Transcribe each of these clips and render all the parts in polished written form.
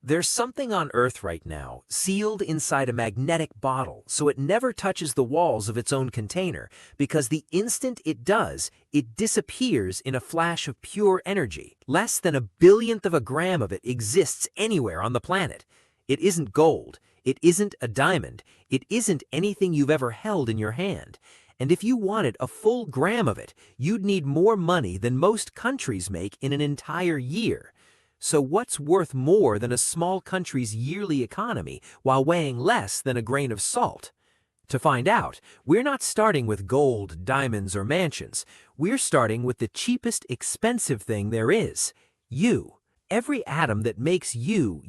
There's something on Earth right now, sealed inside a magnetic bottle, so it never touches the walls of its own container, because the instant it does, it disappears in a flash of pure energy. Less than a billionth of a gram of it exists anywhere on the planet. It isn't gold, it isn't a diamond, it isn't anything you've ever held in your hand. And if you wanted a full gram of it, you'd need more money than most countries make in an entire year. So what's worth more than a small country's yearly economy while weighing less than a grain of salt? To find out, we're not starting with gold, diamonds, or mansions. We're starting with the cheapest expensive thing there is: you. Every atom that makes you,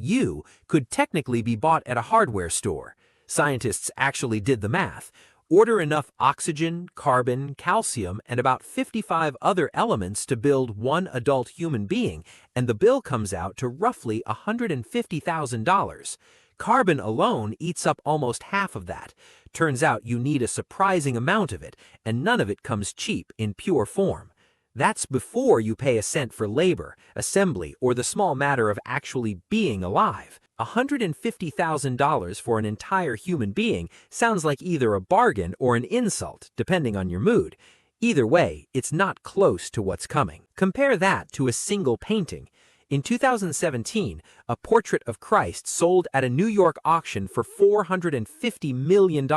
could technically be bought at a hardware store. Scientists actually did the math. Order enough oxygen, carbon, calcium, and about 55 other elements to build one adult human being, and the bill comes out to roughly $150,000. Carbon alone eats up almost half of that. Turns out you need a surprising amount of it, and none of it comes cheap in pure form. That's before you pay a cent for labor, assembly, or the small matter of actually being alive. $150,000 for an entire human being sounds like either a bargain or an insult, depending on your mood. Either way, it's not close to what's coming. Compare that to a single painting. In 2017, a portrait of Christ sold at a New York auction for $450 million,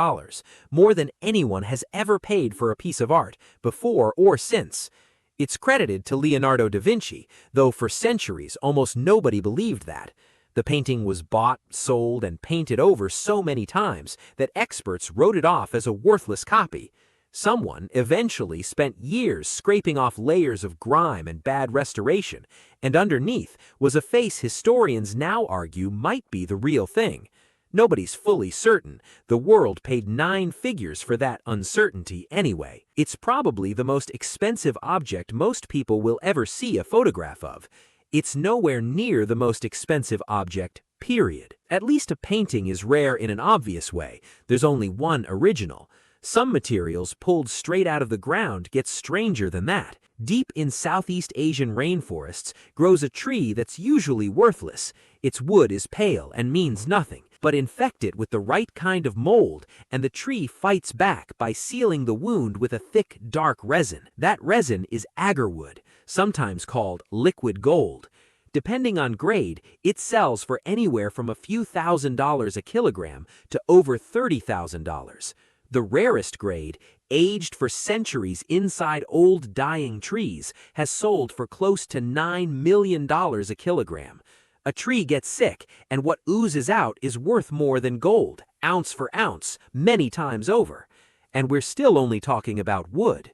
more than anyone has ever paid for a piece of art, before or since. It's credited to Leonardo da Vinci, though for centuries almost nobody believed that. The painting was bought, sold, and painted over so many times that experts wrote it off as a worthless copy. Someone eventually spent years scraping off layers of grime and bad restoration, and underneath was a face historians now argue might be the real thing. Nobody's fully certain. The world paid 9 figures for that uncertainty anyway. It's probably the most expensive object most people will ever see a photograph of. It's nowhere near the most expensive object, period. At least a painting is rare in an obvious way. There's only one original. Some materials pulled straight out of the ground get stranger than that. Deep in Southeast Asian rainforests grows a tree that's usually worthless. Its wood is pale and means nothing, but infect it with the right kind of mold, and the tree fights back by sealing the wound with a thick, dark resin. That resin is agarwood, sometimes called liquid gold. Depending on grade, it sells for anywhere from a few $1,000s a kilogram to over $30,000. The rarest grade, aged for centuries inside old dying trees, has sold for close to $9 million a kilogram. A tree gets sick, and what oozes out is worth more than gold, ounce for ounce, many times over. And we're still only talking about wood.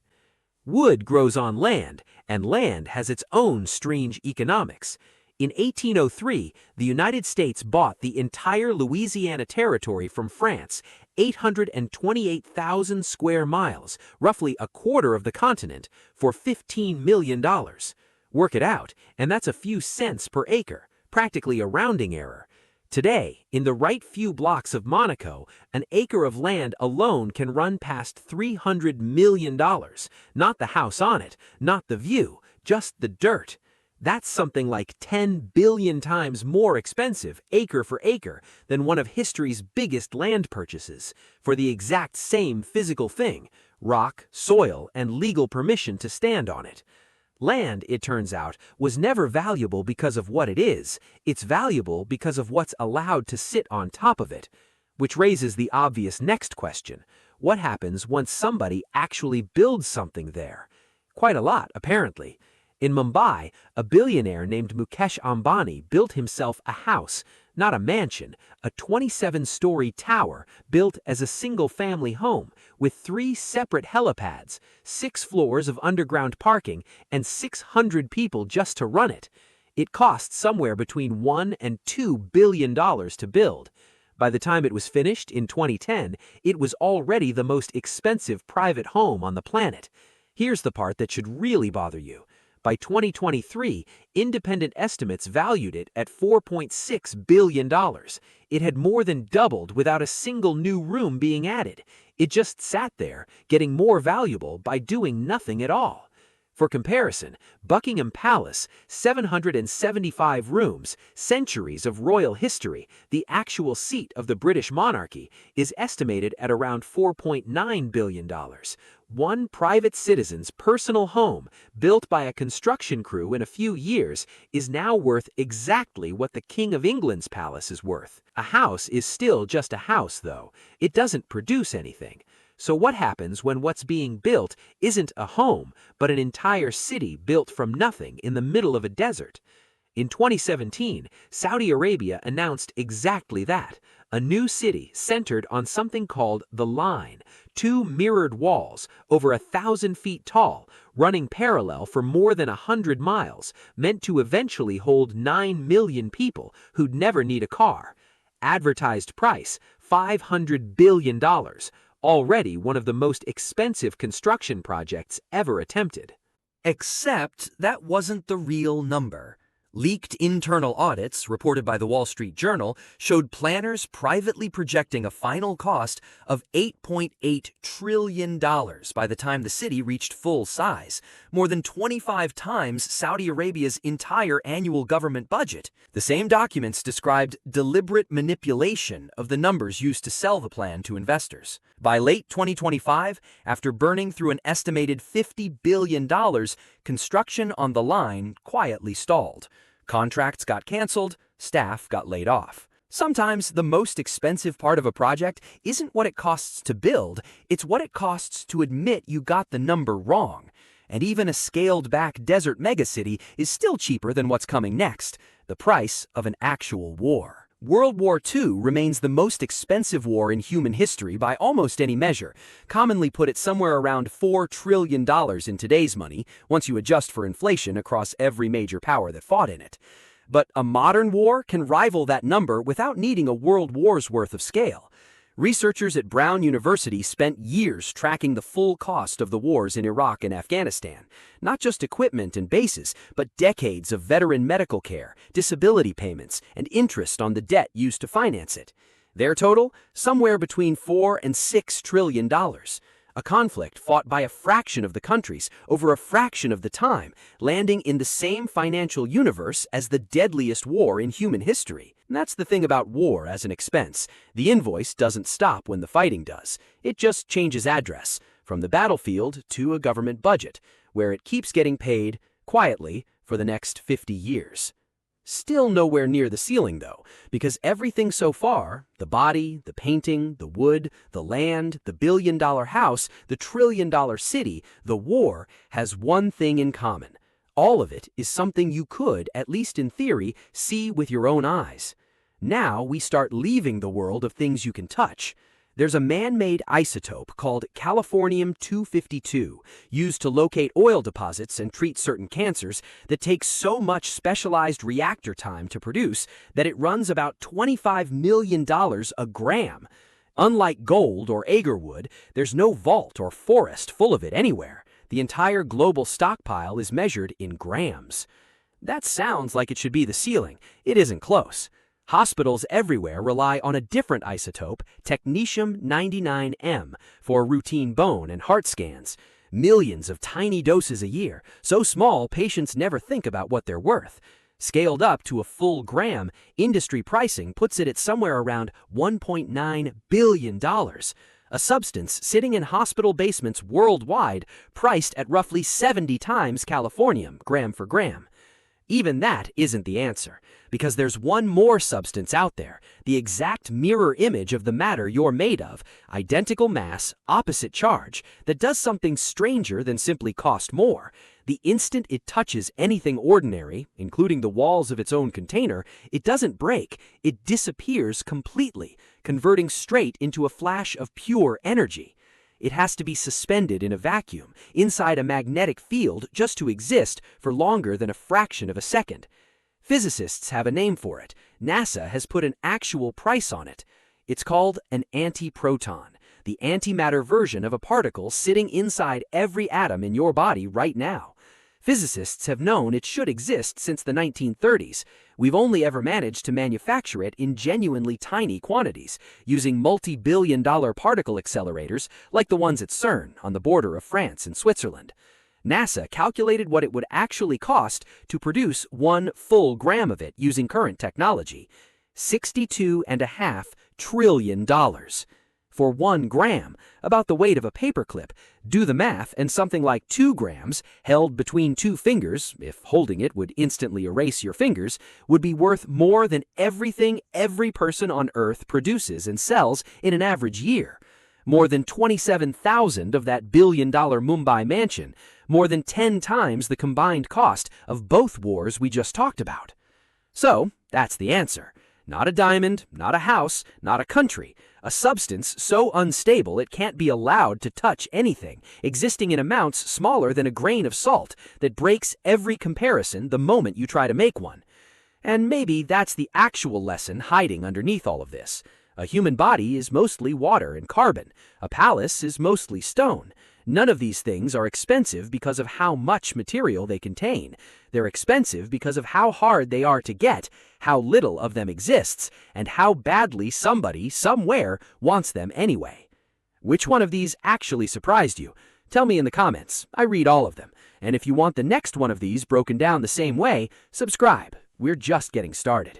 Wood grows on land, and land has its own strange economics. In 1803, the United States bought the entire Louisiana territory from France, 828,000 square miles, roughly a quarter of the continent, for $15 million. Work it out, and that's a few cents per acre, practically a rounding error. Today, in the right few blocks of Monaco, an acre of land alone can run past $300 million. Not the house on it, not the view, just the dirt. That's something like 10 billion times more expensive, acre for acre, than one of history's biggest land purchases, for the exact same physical thing: rock, soil, and legal permission to stand on it. Land, it turns out, was never valuable because of what it is. It's valuable because of what's allowed to sit on top of it. Which raises the obvious next question: what happens once somebody actually builds something there? Quite a lot, apparently. In Mumbai, a billionaire named Mukesh Ambani built himself a house, not a mansion, a 27-story tower built as a single-family home with 3 separate helipads, 6 floors of underground parking, and 600 people just to run it. It cost somewhere between $1 and $2 billion to build. By the time it was finished in 2010, it was already the most expensive private home on the planet. Here's the part that should really bother you. By 2023, independent estimates valued it at $4.6 billion. It had more than doubled without a single new room being added. It just sat there, getting more valuable by doing nothing at all. For comparison, Buckingham Palace, 775 rooms, centuries of royal history, the actual seat of the British monarchy, is estimated at around $4.9 billion. One private citizen's personal home, built by a construction crew in a few years, is now worth exactly what the King of England's palace is worth. A house is still just a house, though. It doesn't produce anything. So what happens when what's being built isn't a home, but an entire city built from nothing in the middle of a desert? In 2017, Saudi Arabia announced exactly that, a new city centered on something called the Line, two mirrored walls, over 1,000 feet tall, running parallel for more than 100 miles, meant to eventually hold 9 million people who'd never need a car. Advertised price, $500 billion. Already one of the most expensive construction projects ever attempted. Except that wasn't the real number. Leaked internal audits, reported by the Wall Street Journal, showed planners privately projecting a final cost of $8.8 trillion by the time the city reached full size, more than 25 times Saudi Arabia's entire annual government budget. The same documents described deliberate manipulation of the numbers used to sell the plan to investors. By late 2025, after burning through an estimated $50 billion, construction on the line quietly stalled. Contracts got canceled, staff got laid off. Sometimes the most expensive part of a project isn't what it costs to build, it's what it costs to admit you got the number wrong. And even a scaled-back desert megacity is still cheaper than what's coming next, the price of an actual war. World War II remains the most expensive war in human history by almost any measure, commonly put at somewhere around $4 trillion in today's money, once you adjust for inflation across every major power that fought in it. But a modern war can rival that number without needing a world war's worth of scale. Researchers at Brown University spent years tracking the full cost of the wars in Iraq and Afghanistan. Not just equipment and bases, but decades of veteran medical care, disability payments, and interest on the debt used to finance it. Their total? Somewhere between $4 and $6 trillion. A conflict fought by a fraction of the countries over a fraction of the time, landing in the same financial universe as the deadliest war in human history. And that's the thing about war as an expense. The invoice doesn't stop when the fighting does. It just changes address, from the battlefield to a government budget, where it keeps getting paid, quietly, for the next 50 years. Still nowhere near the ceiling, though, because everything so far, the body, the painting, the wood, the land, the billion-dollar house, the trillion-dollar city, the war, has one thing in common. All of it is something you could, at least in theory, see with your own eyes. Now we start leaving the world of things you can touch. There's a man-made isotope called californium-252, used to locate oil deposits and treat certain cancers, that takes so much specialized reactor time to produce that it runs about $25 million a gram. Unlike gold or agarwood, there's no vault or forest full of it anywhere. The entire global stockpile is measured in grams. That sounds like it should be the ceiling. It isn't close. Hospitals everywhere rely on a different isotope, technetium-99m, for routine bone and heart scans. Millions of tiny doses a year, so small patients never think about what they're worth. Scaled up to a full gram, industry pricing puts it at somewhere around $1.9 billion. A substance sitting in hospital basements worldwide, priced at roughly 70 times californium, gram for gram. Even that isn't the answer, because there's one more substance out there, the exact mirror image of the matter you're made of, identical mass, opposite charge, that does something stranger than simply cost more. The instant it touches anything ordinary, including the walls of its own container, it doesn't break, it disappears completely, converting straight into a flash of pure energy. It has to be suspended in a vacuum, inside a magnetic field, just to exist for longer than a fraction of a second. Physicists have a name for it. NASA has put an actual price on it. It's called an antiproton, the antimatter version of a particle sitting inside every atom in your body right now. Physicists have known it should exist since the 1930s. We've only ever managed to manufacture it in genuinely tiny quantities, using multi-billion-dollar particle accelerators like the ones at CERN on the border of France and Switzerland. NASA calculated what it would actually cost to produce 1 full gram of it using current technology: $62.5 trillion. For 1 gram, about the weight of a paperclip, do the math, and something like 2 grams, held between 2 fingers, if holding it would instantly erase your fingers, would be worth more than everything every person on Earth produces and sells in an average year. More than 27,000 of that billion-dollar Mumbai mansion, more than 10 times the combined cost of both wars we just talked about. So, that's the answer. Not a diamond, not a house, not a country. A substance so unstable it can't be allowed to touch anything, existing in amounts smaller than a grain of salt, that breaks every comparison the moment you try to make one. And maybe that's the actual lesson hiding underneath all of this. A human body is mostly water and carbon. A palace is mostly stone. None of these things are expensive because of how much material they contain. They're expensive because of how hard they are to get, how little of them exists, and how badly somebody, somewhere, wants them anyway. Which one of these actually surprised you? Tell me in the comments. I read all of them. And if you want the next one of these broken down the same way, subscribe. We're just getting started.